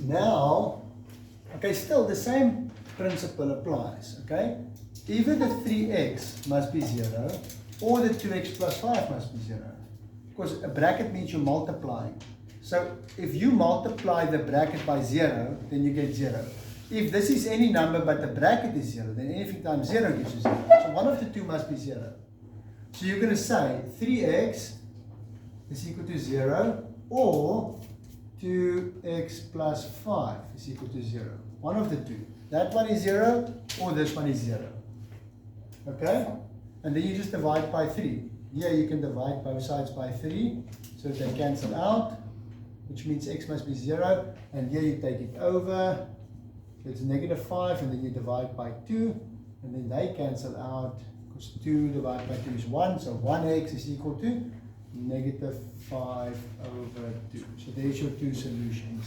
Now, okay, still the same principle applies, okay? Either the 3x must be 0 or the 2x plus 5 must be 0. Because a bracket means you're multiplying. So if you multiply the bracket by 0, then you get 0. If this is any number but the bracket is 0, then anything times 0 gives you 0. So one of the two must be 0. So you're going to say 3x is equal to 0 or 2x plus 5 is equal to 0. One of the two. That one is 0 or this one is 0. Okay? And then you just divide by 3. Here you can divide both sides by 3 so that they cancel out, which means x must be 0. And here you take it over. So it's negative 5 and then you divide by 2 and then they cancel out because 2 divided by 2 is 1. So 1x is equal to negative 5 over 2. So there's your two solutions.